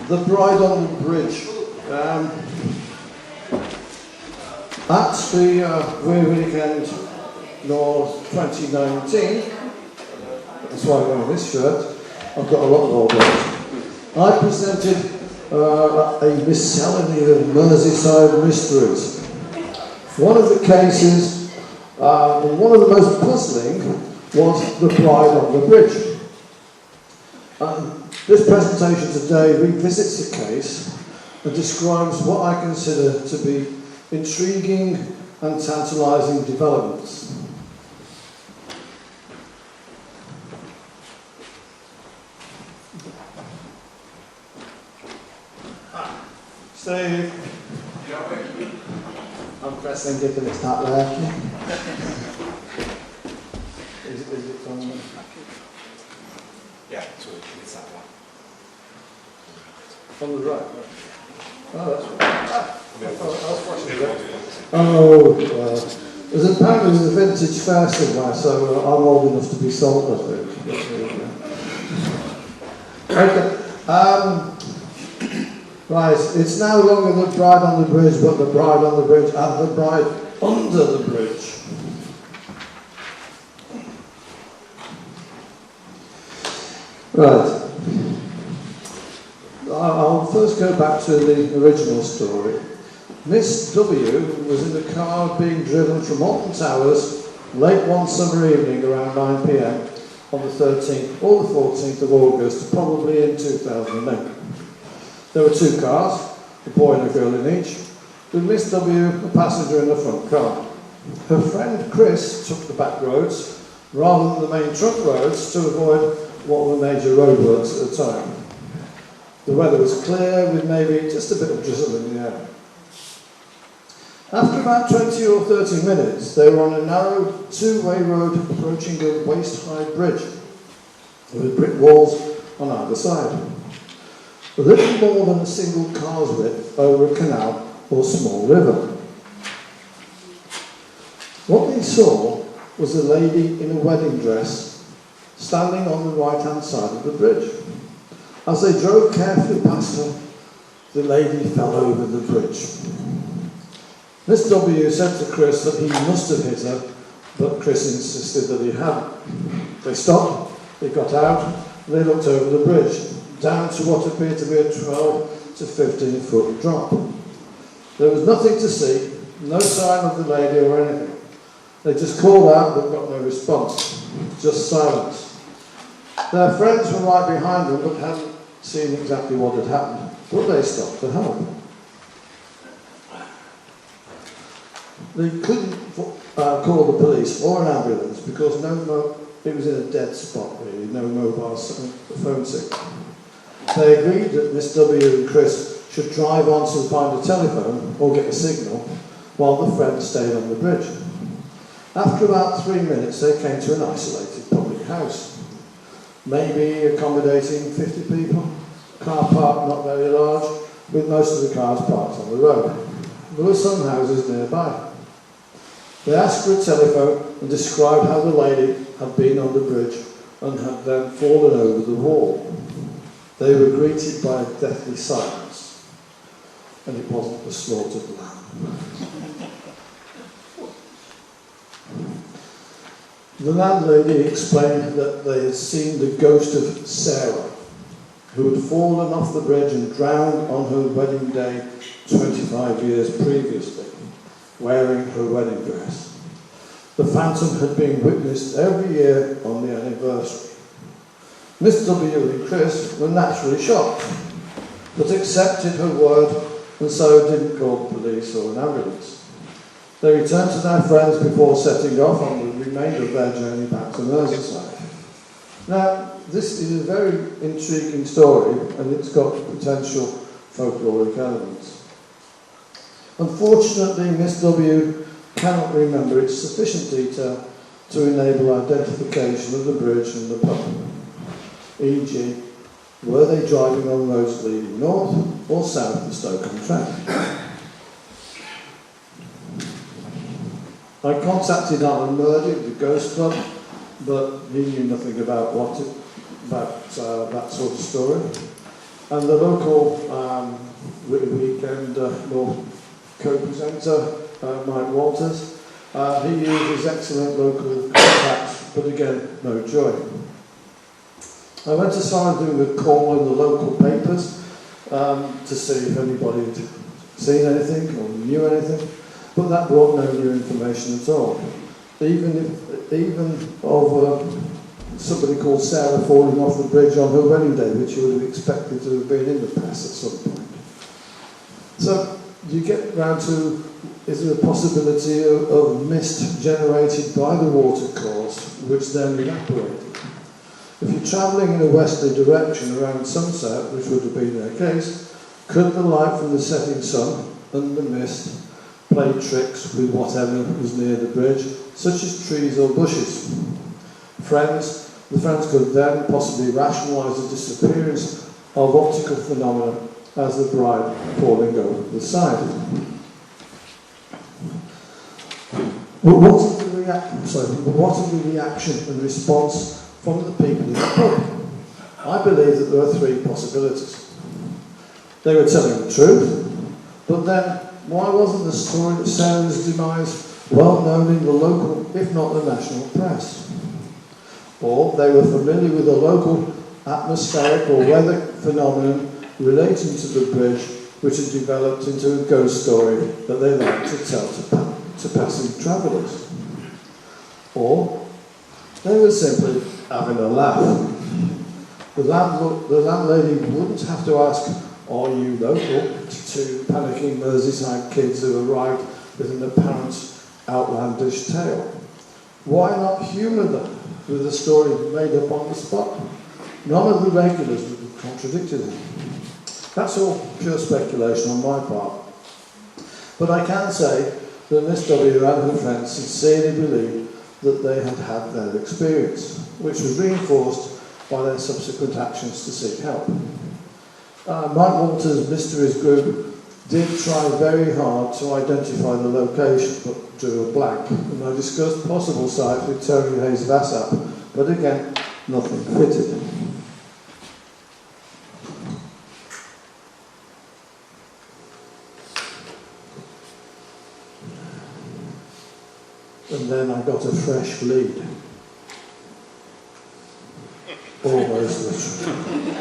The Bride on the Bridge. At the Weir Weekend North 2019, that's why I'm wearing this shirt, I've got a lot of old ones. I presented a miscellany of Merseyside mysteries. One of the cases, and one of the most puzzling, was the Bride on the Bridge. This presentation today revisits the case and describes what I consider to be intriguing and tantalising developments. Steve. I'm pressing it and it's not working. Is it on there? Yeah, so it's that one. On the right. Oh, that's right. There's apparently a vintage fair somewhere, so I'm old enough to be sold, I think. Okay. Right, it's no longer the bride on the bridge, but the bride on the bridge and the bride under the bridge. Right. I'll first go back to the original story. Miss W was in a car being driven from Alton Towers late one summer evening around 9 p.m. on the 13th or the 14th of August, probably in 2008. There were two cars, a boy and a girl in each, with Miss W, a passenger in the front car. Her friend Chris took the back roads rather than the main trunk roads to avoid what were major roadworks at the time. The weather was clear with maybe just a bit of drizzle in the air. After about 20 or 30 minutes, they were on a narrow two-way road approaching a waist-high bridge with brick walls on either side. A little more than a single car's width over a canal or small river. What they saw was a lady in a wedding dress standing on the right-hand side of the bridge. As they drove carefully past her, the lady fell over the bridge. Miss W said to Chris that he must have hit her, but Chris insisted that he hadn't. They stopped, they got out, and they looked over the bridge, down to what appeared to be a 12 to 15 foot drop. There was nothing to see, no sign of the lady or anything. They just called out but got no response, just silence. Their friends were right behind them but hadn't seen exactly what had happened, but they stopped to help. They couldn't call the police or an ambulance because it was in a dead spot really, no mobile phone signal. They agreed that Miss W and Chris should drive on to find a telephone or get a signal while the friends stayed on the bridge. After about 3 minutes they came to an isolated public house, maybe accommodating 50 people, car park not very large, with most of the cars parked on the road. There were some houses nearby. They asked for a telephone and described how the lady had been on the bridge and had then fallen over the wall. They were greeted by a deathly silence, and it wasn't the slaughtered lamb. The landlady explained that they had seen the ghost of Sarah, who had fallen off the bridge and drowned on her wedding day 25 years previously, wearing her wedding dress. The phantom had been witnessed every year on the anniversary. Miss W and Chris were naturally shocked, but accepted her word and so didn't call the police or an ambulance. They returned to their friends before setting off on the remainder of their journey back to Merseyside. Now, this is a very intriguing story and it's got potential folkloric elements. Unfortunately, Miss W cannot remember its sufficient detail to enable identification of the bridge and the pub. E.g., were they driving on roads leading north or south of Stoke-on-Trent? I contacted Alan Murdy of the Ghost Club, but he knew nothing about that sort of story. And the local weekend co-presenter, Mike Walters, he used his excellent local contacts, but again, no joy. I went as far as doing a call in the local papers to see if anybody had seen anything or knew anything, but that brought no new information at all. Even of somebody called Sarah falling off the bridge on her wedding day, which you would have expected to have been in the press at some point. So you get round to, is there a possibility of mist generated by the watercourse, which then evaporated? If you're travelling in a westerly direction around sunset, which would have been their case, could the light from the setting sun and the mist play tricks with whatever was near the bridge, such as trees or bushes? The friends could then possibly rationalise the disappearance of optical phenomena as the bride falling over the side. What is the reaction and response from the people in the pub? I believe that there are three possibilities. They were telling the truth, but then why wasn't the story of Sarah's demise well known in the local, if not the national press? Or they were familiar with the local atmospheric or weather phenomenon relating to the bridge, which had developed into a ghost story that they liked to tell to passing travellers. Or they were simply having a laugh. The landlady wouldn't have to ask, "Are you local?" to panicking Merseyside kids who arrived with an apparent outlandish tale. Why not humour them with a story made up on the spot? None of the regulars would have contradicted him. That's all pure speculation on my part. But I can say that Miss W and her friends sincerely believed that they had had their experience, which was reinforced by their subsequent actions to seek help. Mike Walters' Mysteries Group did try very hard to identify the location, but drew a blank. And I discussed possible sites with Tony Hayes Vassap, but again, nothing fitted. And then I got a fresh lead. Almost literally.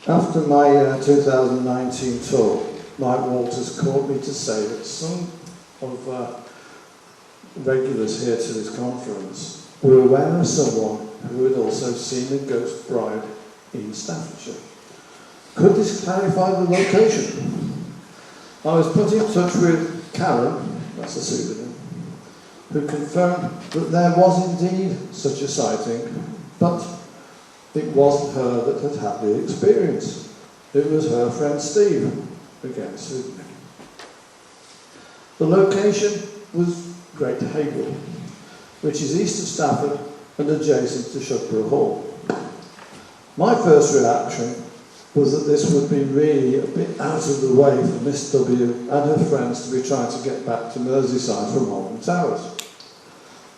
After my 2019 tour, Mike Walters called me to say that some of regulars here to this conference were aware of someone who had also seen a ghost bride in Staffordshire. Could this clarify the location? I was put in touch with Karen, that's a pseudonym, who confirmed that there was indeed such a sighting, but it wasn't her that had had the experience. It was her friend Steve, again pseudonym. The location was Great Haywood, which is east of Stafford and adjacent to Shugborough Hall. My first reaction was that this would be really a bit out of the way for Miss W and her friends to be trying to get back to Merseyside from Holborn Towers.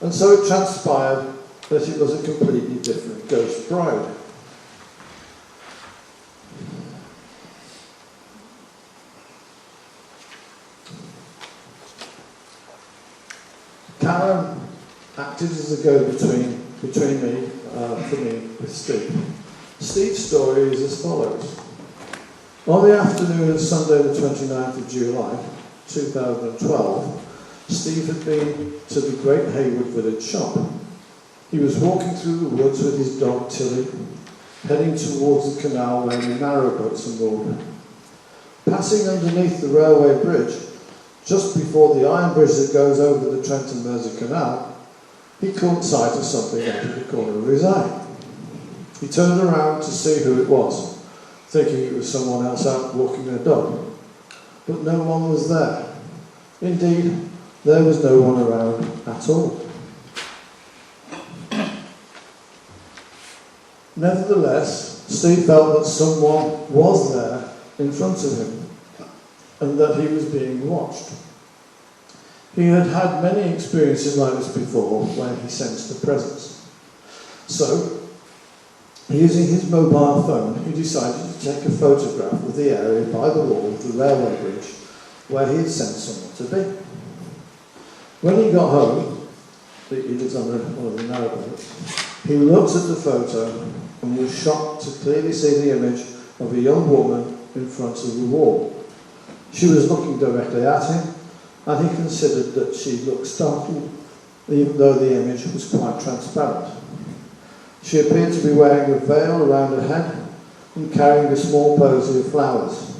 And so it transpired that it was a completely different ghost bride. Karen acted as a go-between between me, for me, with Steve. Steve's story is as follows. On the afternoon of Sunday the 29th of July 2012, Steve had been to the Great Haywood village shop. He was walking through the woods with his dog Tilly, heading towards the canal where the narrowboats are moored. Passing underneath the railway bridge, just before the iron bridge that goes over the Trent and Mersey Canal, he caught sight of something out of the corner of his eye. He turned around to see who it was, thinking it was someone else out walking their dog. But no one was there. Indeed, there was no one around at all. Nevertheless, Steve felt that someone was there in front of him and that he was being watched. He had had many experiences like this before where he sensed a presence. So, using his mobile phone, he decided to take a photograph of the area by the wall of the railway bridge where he had sent someone to be. When he got home, he lives on one of the narrowboats, he looked at the photo and was shocked to clearly see the image of a young woman in front of the wall. She was looking directly at him, and he considered that she looked startled, even though the image was quite transparent. She appeared to be wearing a veil around her head and carrying a small posy of flowers.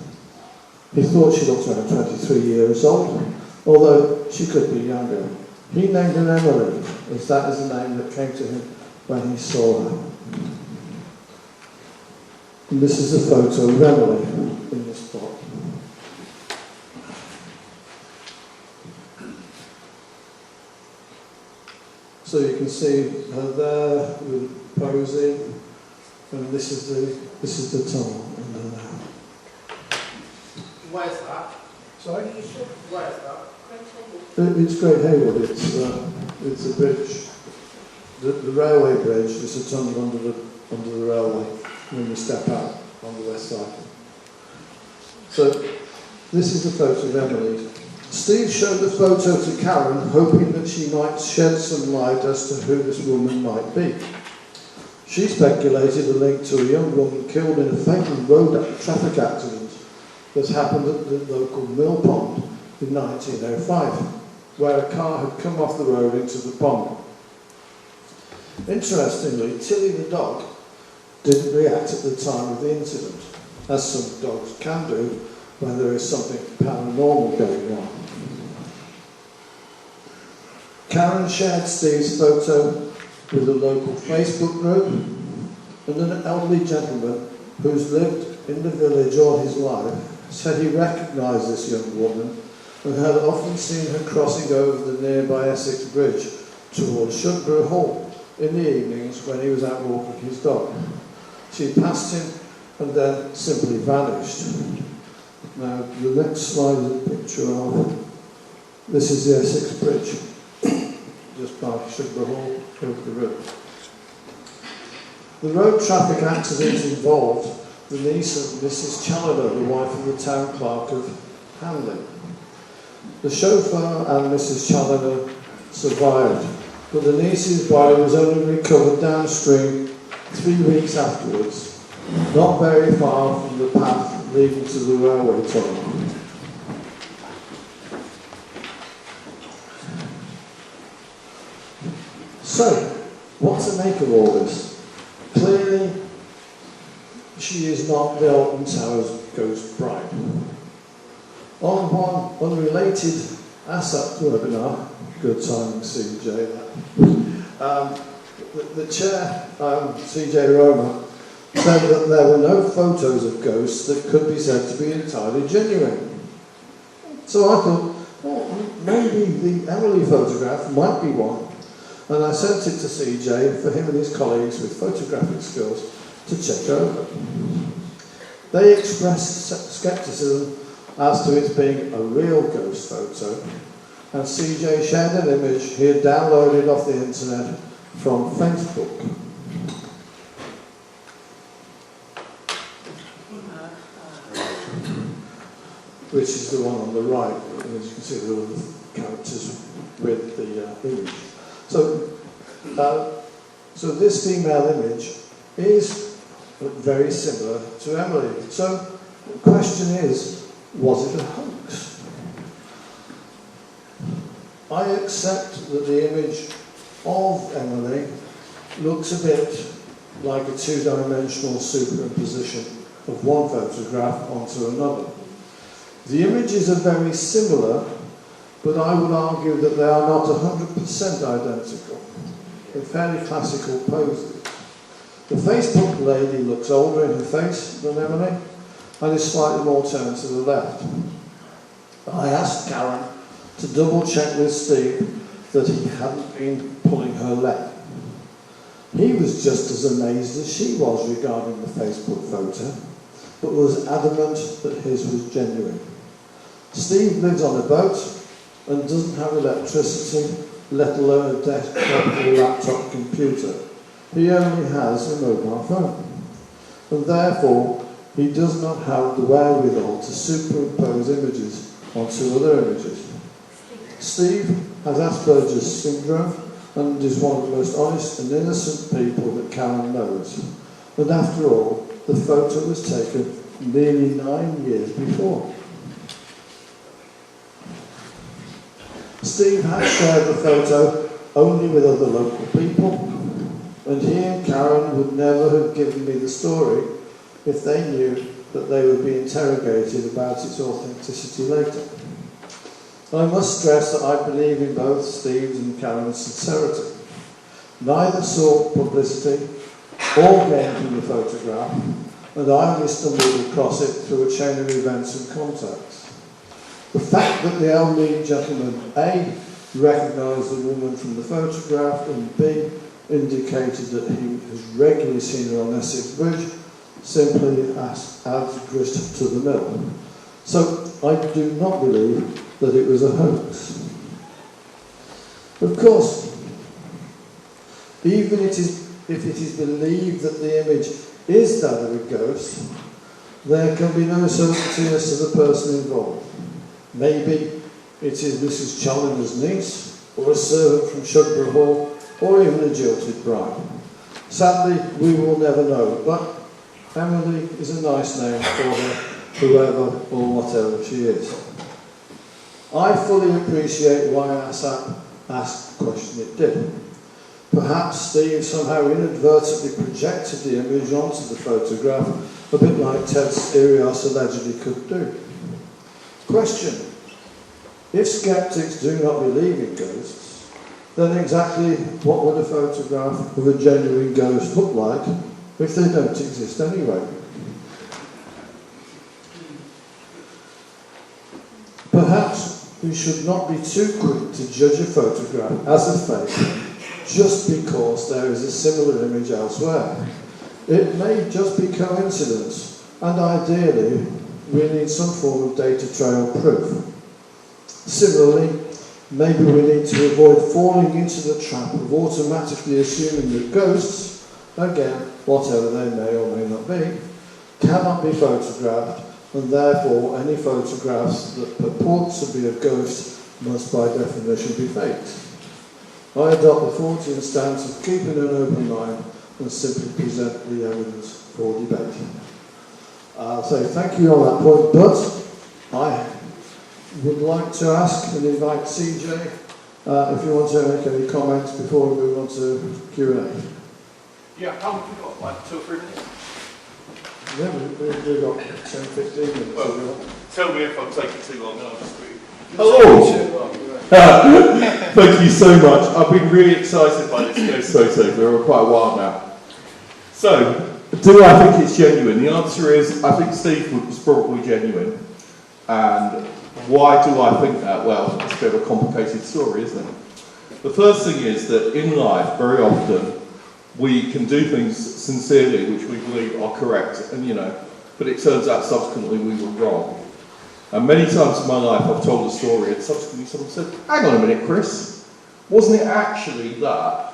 He thought she looked around 23 years old, although she could be younger. He named her Emily, as that is the name that came to him when he saw her. And this is a photo of Emily in this spot. So you can see her there with a posy, and this is the tunnel under there. Where's that? Sorry? Where's that? It's Great Haywood. It's a bridge, the railway bridge. It's a tunnel under the railway when you step out on the west side. So this is a photo of Emily. Steve showed the photo to Karen, hoping that she might shed some light as to who this woman might be. She speculated a link to a young woman killed in a fatal road traffic accident that happened at the local mill pond in 1905, where a car had come off the road into the pond. Interestingly, Tilly the dog didn't react at the time of the incident, as some dogs can do when there is something paranormal going on. Karen shared Steve's photo with a local Facebook group, and an elderly gentleman who's lived in the village all his life said he recognised this young woman and had often seen her crossing over the nearby Essex Bridge towards Shugborough Hall in the evenings when he was out walking his dog. She passed him and then simply vanished. Now, the next slide is a picture of, this is the Essex Bridge, just by Shugborough Hall, over the river. The road traffic accident involved the niece of Mrs. Challoner, the wife of the town clerk of Hanley. The chauffeur and Mrs. Challoner survived, but the niece's body was only recovered downstream 3 weeks afterwards, not very far from the path leading to the railway tunnel. So, what to make of all this? Clearly, she is not the Alton Towers ghost bride. On one unrelated ASAP webinar, good timing CJ, the chair, CJ Roma, said that there were no photos of ghosts that could be said to be entirely genuine. So I thought, well, maybe the Emily photograph might be one. And I sent it to CJ for him and his colleagues with photographic skills to check over. They expressed scepticism as to it being a real ghost photo, and CJ shared an image he had downloaded off the internet from Facebook. Which is the one on the right, and as you can see, there are the characters with the image. So this female image is very similar to Emily. So the question is, was it a hoax? I accept that the image of Emily looks a bit like a two-dimensional superimposition of one photograph onto another. The images are very similar, but I would argue that they are not 100% identical. They're fairly classical poses. The Facebook lady looks older in her face than Emily and is slightly more turned to the left. I asked Karen to double check with Steve that he hadn't been pulling her leg. He was just as amazed as she was regarding the Facebook photo, but was adamant that his was genuine. Steve lives on a boat and doesn't have electricity, let alone a desktop or laptop computer. He only has a mobile phone. And therefore, he does not have the wherewithal to superimpose images onto other images. Steve has Asperger's syndrome and is one of the most honest and innocent people that Karen knows. And after all, the photo was taken nearly 9 years before. Steve had shared the photo only with other local people, and he and Karen would never have given me the story if they knew that they would be interrogated about its authenticity later. I must stress that I believe in both Steve's and Karen's sincerity. Neither sought publicity or gain from the photograph, and I only stumbled across it through a chain of events and contacts. The fact that the elderly gentleman A recognised the woman from the photograph and B indicated that he has regularly seen her on Essex Bridge simply adds grist to the mill. So I do not believe that it was a hoax. Of course, even if it is believed that the image is that of a ghost, there can be no certainty as to the person involved. Maybe it is Mrs. Challoner's niece, or a servant from Shugborough Hall, or even a jilted bride. Sadly, we will never know, but Emily is a nice name for her, whoever or whatever she is. I fully appreciate why ASAP asked the question it did. Perhaps Steve somehow inadvertently projected the image onto the photograph, a bit like Ted Stirios allegedly could do. Question: if skeptics do not believe in ghosts, then exactly what would a photograph of a genuine ghost look like if they don't exist anyway? Perhaps we should not be too quick to judge a photograph as a fake just because there is a similar image elsewhere. It may just be coincidence, and ideally we need some form of data trail proof. Similarly, maybe we need to avoid falling into the trap of automatically assuming that ghosts, again, whatever they may or may not be, cannot be photographed, and therefore any photographs that purport to be of ghosts must by definition be faked. I adopt the Fortean stance of keeping an open mind and simply present the evidence for debate. I'll say thank you on that point, but I would like to ask and invite CJ if you want to make any comments before we move on to Q&A. Yeah, how have we got? Like 2 or 3 minutes? Yeah, we've got 10-15 minutes. Well, tell me if I'm taking too long and I'll just be... Hello! Thank you so much. I've been really excited by this ghost photo for quite a while now. So, do I think it's genuine? The answer is, I think Steve was probably genuine. And why do I think that? Well, it's a bit of a complicated story, isn't it? The first thing is that in life, very often, we can do things sincerely which we believe are correct, and but it turns out subsequently we were wrong. And many times in my life I've told a story and subsequently someone said, hang on a minute, Chris, wasn't it actually that?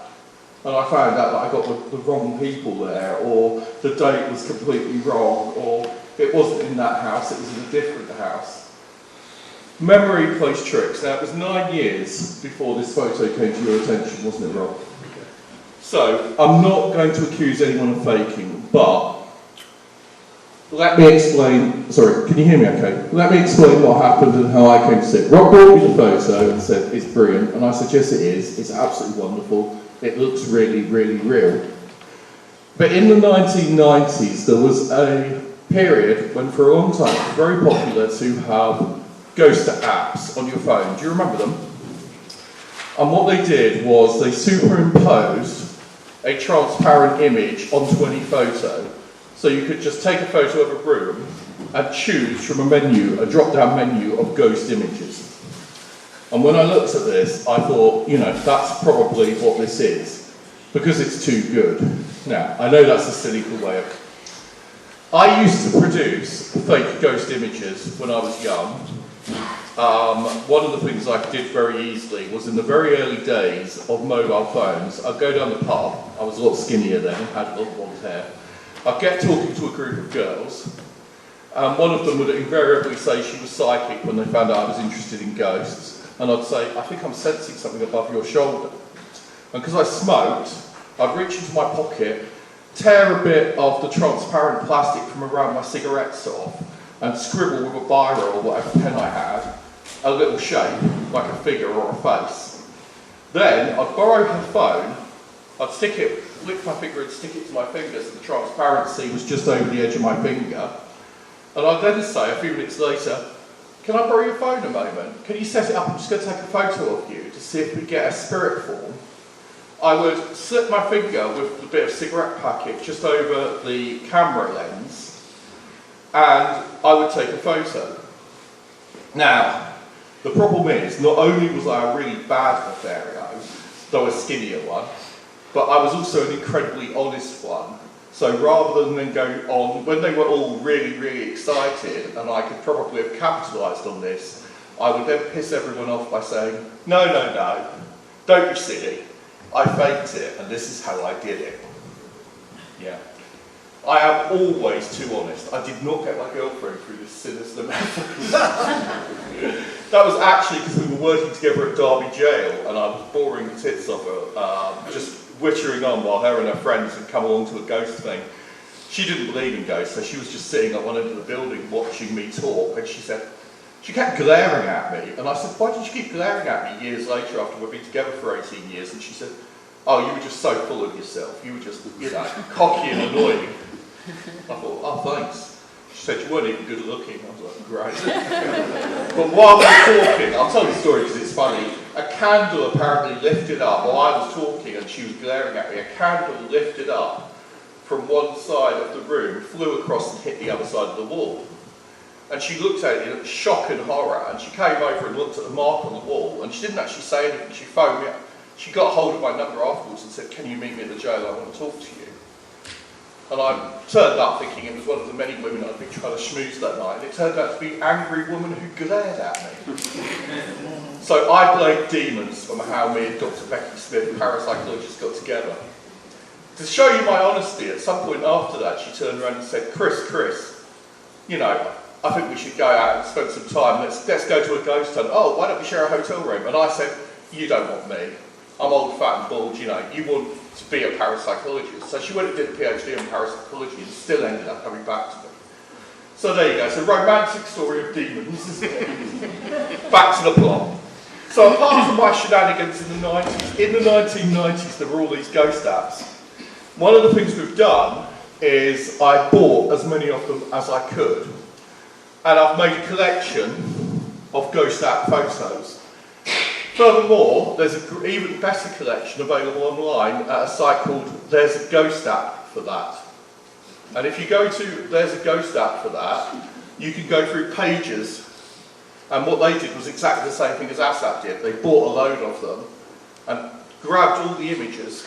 And I found out that I got the wrong people there, or the date was completely wrong, or it wasn't in that house, it was in a different house. Memory plays tricks. Now, it was 9 years before this photo came to your attention, wasn't it, Rob? So, I'm not going to accuse anyone of faking, but let me explain. Sorry, can you hear me okay? Let me explain what happened and how I came to see it. Rob brought me the photo and said, it's brilliant, and I said, yes, it is. It's absolutely wonderful. It looks really, really real. But in the 1990s, there was a period when, for a long time, it was very popular to have ghost apps on your phone. Do you remember them? And what they did was they superimposed a transparent image onto any photo. So you could just take a photo of a room and choose from a menu, a drop-down menu of ghost images. And when I looked at this, I thought, that's probably what this is, because it's too good. Now, I know that's a cynical way of... I used to produce fake ghost images when I was young. one of the things I did very easily was in the very early days of mobile phones, I'd go down the pub, I was a lot skinnier then, had a lot of blonde hair, I'd get talking to a group of girls, and one of them would invariably say she was psychic when they found out I was interested in ghosts, and I'd say, I think I'm sensing something above your shoulder. And because I smoked, I'd reach into my pocket, tear a bit of the transparent plastic from around my cigarettes off, and scribble with a biro or whatever pen I had, a little shape, like a figure or a face. Then I'd borrow her phone, I'd stick it, lick my finger and stick it to my finger so the transparency was just over the edge of my finger. And I'd then say, a few minutes later, can I borrow your phone a moment? Can you set it up? I'm just going to take a photo of you to see if we get a spirit form. I would slip my finger with a bit of cigarette packet just over the camera lens, and I would take a photo. Now, the problem is, not only was I a really bad Lothario, though a skinnier one, but I was also an incredibly honest one. So rather than then go on, when they were all really, really excited, and I could probably have capitalised on this, I would then piss everyone off by saying, no, no, no, don't be silly. I faked it, and this is how I did it. Yeah. I am always too honest. I did not get my girlfriend through this sinister method. That was actually because we were working together at Derby Jail, and I was boring the tits off her, just wittering on while her and her friends had come along to a ghost thing. She didn't believe in ghosts, so she was just sitting at one end of the building watching me talk, and she kept glaring at me, and I said, why did you keep glaring at me years later after we'd been together for 18 years? And she said, oh, you were just so full of yourself. You were just, cocky and annoying. I thought, oh, thanks. She said, you weren't even good looking. I was like, great. But while we were talking, I'll tell the story because it's funny, a candle apparently lifted up while I was talking and she was glaring at me. A candle lifted up from one side of the room, flew across and hit the other side of the wall. And she looked at it in shock and horror, and she came over and looked at the mark on the wall, and she didn't actually say anything. She phoned me up. She got hold of my number afterwards and said, can you meet me at the jail? I want to talk to you. And I turned up thinking it was one of the many women I'd been trying to schmooze that night, and it turned out to be an angry woman who glared at me. So I blamed demons from how me and Dr. Becky Smith, parapsychologist, got together. To show you my honesty, at some point after that, she turned around and said, Chris, you know, I think we should go out and spend some time. Let's go to a ghost hunt. Oh, why don't we share a hotel room? And I said, you don't want me. I'm old, fat and bald, you know. You want to be a parapsychologist. So she went and did a PhD in parapsychology and still ended up coming back to me. So there you go. It's a romantic story of demons, isn't it? Back to the plot. So apart from my shenanigans in the 90s, in the 1990s there were all these ghost apps. One of the things we've done is I bought as many of them as I could. And I've made a collection of ghost app photos. Furthermore, there's an even better collection available online at a site called There's a Ghost App for that. And if you go to There's a Ghost App for that, you can go through pages, and what they did was exactly the same thing as ASAP did. They bought a load of them and grabbed all the images.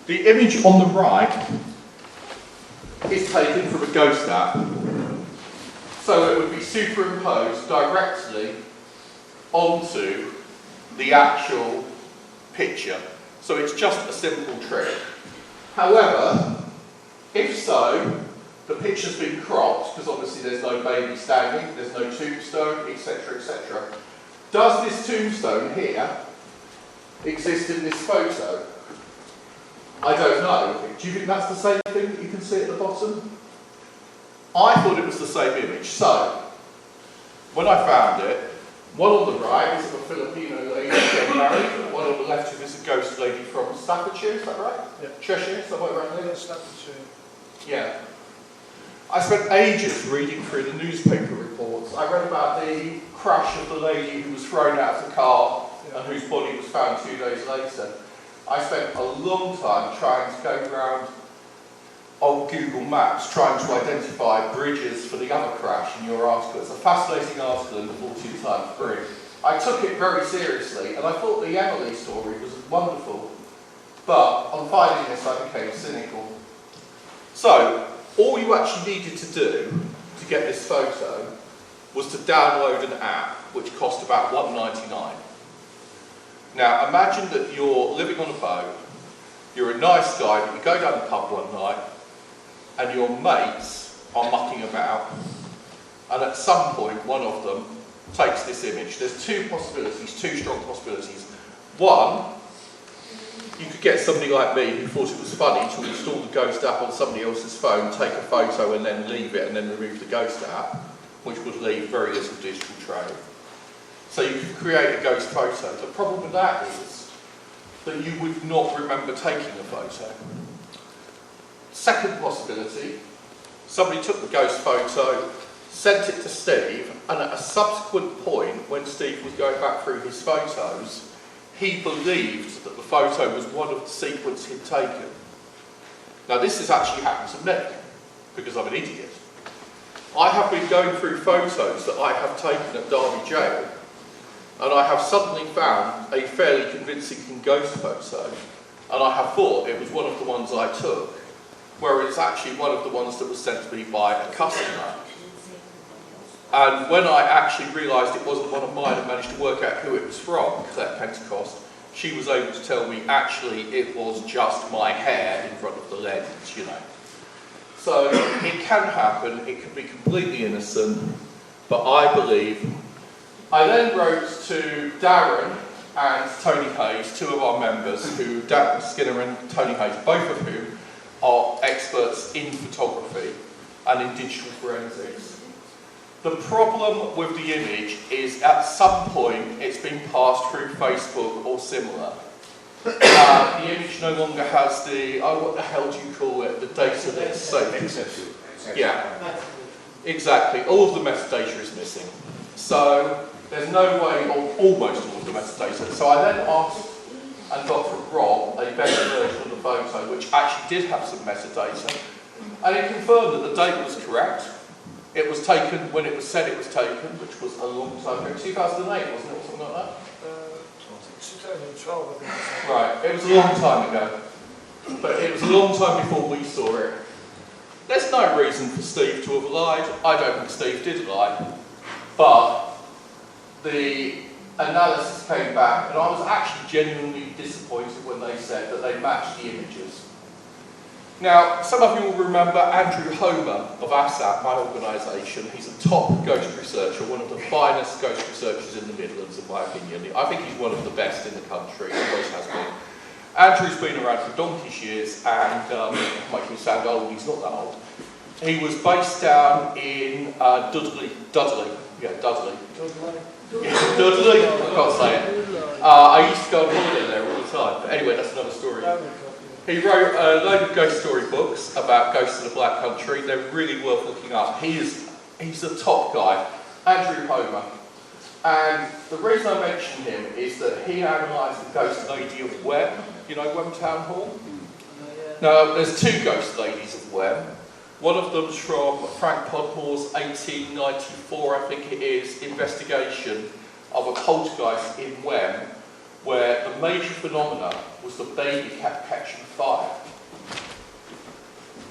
The image on the right is taken from a ghost app. So it would be superimposed directly onto the actual picture. So it's just a simple trick. However, if so, the picture's been cropped, because obviously there's no baby standing, there's no tombstone, etc., etc. Does this tombstone here exist in this photo? I don't know. Do you think that's the same thing that you can see at the bottom? I thought it was the same image. So, when I found it, one on the right is of a Filipino lady getting married, one on the left is a ghost lady from Staffordshire, is that right? Yeah. Cheshire, somewhere around there? Staffordshire. Yeah. I spent ages reading through the newspaper reports. I read about the crash of the lady who was thrown out of the car and whose body was found 2 days later. I spent a long time trying to go around on Google Maps trying to identify bridges for the other crash in your article. It's a fascinating article in the 14 Times Bridge. I took it very seriously, and I thought the Emily story was wonderful. But on finding this, I became cynical. So, all you actually needed to do to get this photo was to download an app. which cost about £1.99. Now imagine that you're living on a boat, you're a nice guy, but you go down the pub one night and your mates are mucking about, and at some point one of them takes this image. There's two strong possibilities. One, you could get somebody like me who thought it was funny to install the Ghost app on somebody else's phone, take a photo and then leave it and then remove the Ghost app, which would leave very little digital trail. So you could create a ghost photo. The problem with that is that you would not remember taking a photo. Second possibility, somebody took the ghost photo, sent it to Steve, and at a subsequent point, when Steve was going back through his photos, he believed that the photo was one of the sequence he'd taken. Now this has actually happened to me, because I'm an idiot. I have been going through photos that I have taken at Derby Jail, and I have suddenly found a fairly convincing ghost photo, and I have thought it was one of the ones I took, where it's actually one of the ones that was sent to me by a customer. And when I actually realised it wasn't one of mine and managed to work out who it was from, because at Pentecost, she was able to tell me actually it was just my hair in front of the lens, you know. So it can happen, it can be completely innocent, but I believe. I then wrote to Darren and Tony Hayes, two of our members, who, Darren Skinner and Tony Hayes, both of whom are experts in photography and in digital forensics. The problem with the image is at some point it's been passed through Facebook or similar. The image no longer has the, what the hell do you call it, the data that's saved. Yeah, exactly. All of the metadata is missing. So there's no way, or almost all of the metadata. So I then asked and got from Rob a better version of the photo, which actually did have some metadata, and it confirmed that the date was correct. It was taken when it was said it was taken, which was a long time ago. 2008, wasn't it, or something like that? 2012, I think. Right, it was a long time ago. But it was a long time before we saw it. There's no reason for Steve to have lied. I don't think Steve did lie. But the analysis came back, and I was actually genuinely disappointed when they said that they matched the images. Now, some of you will remember Andrew Homer of ASAP, my organisation. He's a top ghost researcher, one of the finest ghost researchers in the Midlands, in my opinion. I think he's one of the best in the country, he always has been. Andrew's been around for donkey's years, and making me sound old, he's not that old. He was based down in Dudley. Yeah, Dudley. Yeah, Dudley? I can't say it. I used to go on holiday there all the time, but anyway, that's another story. He wrote a load of ghost story books about ghosts of the Black Country. They're really worth looking up. He's a top guy, Andrew Homer. And the reason I mention him is that he analysed the ghost lady of Wem, you know Wem Town Hall? Now, there's two ghost ladies of Wem. One of them's from Frank Podmore's 1894, I think it is, investigation of a poltergeist in Wem, where the major phenomena was the baby cat catching fire.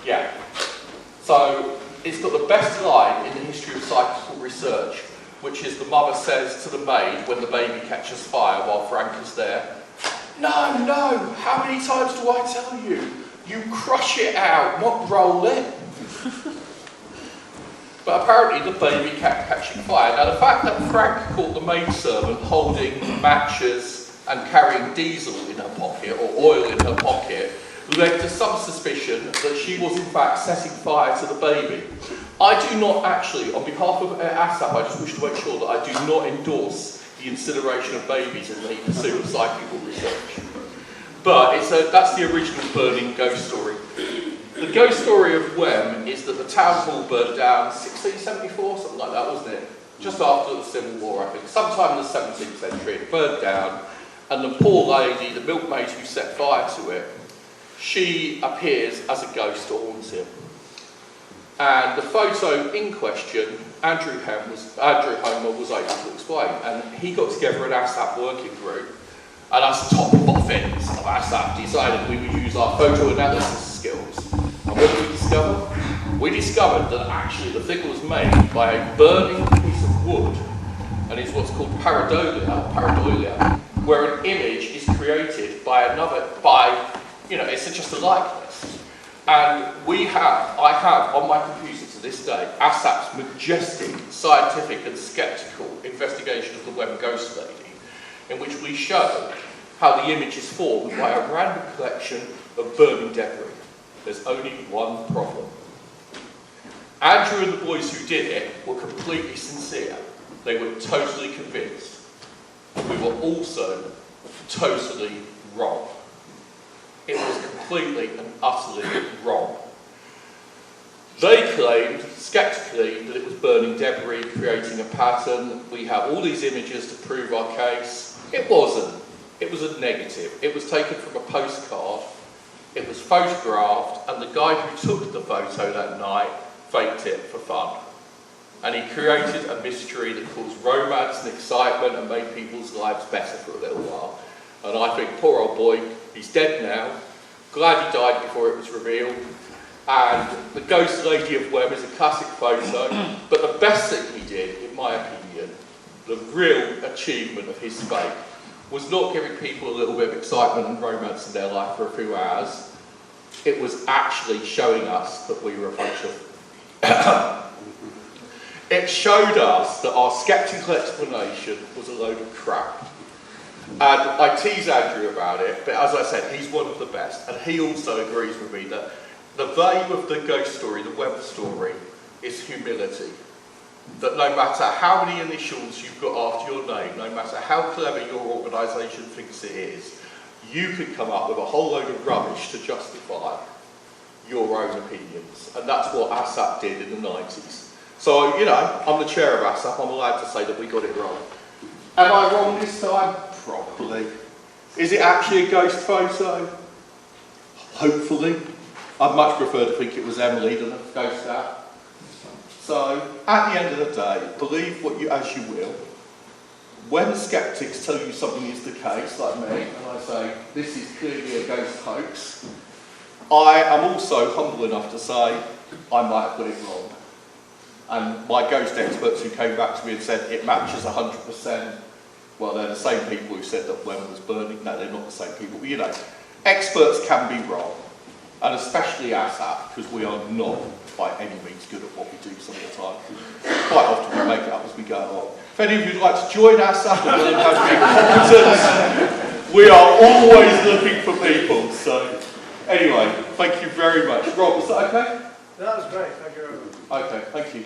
Yeah. So it's got the best line in the history of psychical research, which is the mother says to the maid when the baby catches fire while Frank is there, "No, how many times do I tell you? You crush it out, not roll it." But apparently the baby kept catching fire. Now the fact that Frank caught the maidservant holding matches and carrying diesel in her pocket, or oil in her pocket, led to some suspicion that she was in fact setting fire to the baby. I do not actually, on behalf of ASAP, I just wish to make sure that I do not endorse the incineration of babies in the pursuit of psychical research. But that's the original burning ghost story. The ghost story of Wem is that the town hall burned down 1674, something like that, wasn't it? Just after the Civil War, I think. Sometime in the 17th century, it burned down, and the poor lady, the milkmaid who set fire to it, she appears as a ghost to haunt him. And the photo in question, Andrew Homer was able to explain, and he got together an ASAP working group, and us top boffins of ASAP decided we would use our photo analysis skills. And what did we discover? We discovered that actually the thing was made by a burning piece of wood and is what's called pareidolia, where an image is created by it's just a likeness. And I have on my computer to this day, ASAP's majestic, scientific and sceptical investigation of the Wem Ghost Lady, in which we show how the image is formed by a random collection of burning debris. There's only one problem. Andrew and the boys who did it were completely sincere. They were totally convinced. We were also totally wrong. It was completely and utterly wrong. They claimed, sceptically, that it was burning debris, creating a pattern. We have all these images to prove our case. It wasn't. It was a negative. It was taken from a postcard. It was photographed, and the guy who took the photo that night faked it for fun. And he created a mystery that caused romance and excitement and made people's lives better for a little while. And I think, poor old boy, he's dead now. Glad he died before it was revealed. And the Ghost Lady of Wem is a classic photo. But the best thing he did, in my opinion, the real achievement of his fate, was not giving people a little bit of excitement and romance in their life for a few hours. It was actually showing us that we were a bunch of... It showed us that our sceptical explanation was a load of crap. And I tease Andrew about it, but as I said, he's one of the best. And he also agrees with me that the value of the ghost story, the Wem story, is humility. That no matter how many initials you've got after your name, no matter how clever your organisation thinks it is, you could come up with a whole load of rubbish to justify your own opinions. And that's what ASAP did in the 90s. So, I'm the chair of ASAP, I'm allowed to say that we got it wrong. Am I wrong this time? Probably. Is it actually a ghost photo? Hopefully. I'd much prefer to think it was Emily than a ghost app. So, at the end of the day, believe as you will. When sceptics tell you something is the case, like me, and I say, this is clearly a ghost hoax, I am also humble enough to say, I might have got it wrong. And my ghost experts who came back to me and said, it matches 100%, well, they're the same people who said that Wem was burning. No, they're not the same people. But, experts can be wrong. And especially ASAP, because we are not by any means good at what we do some of the time. Quite often we make it up as we go along. If any of you would like to join ASAP and learn how to be competent, we are always looking for people. So, anyway, thank you very much. Rob, is that okay? That was great. Thank you very much. Okay, thank you.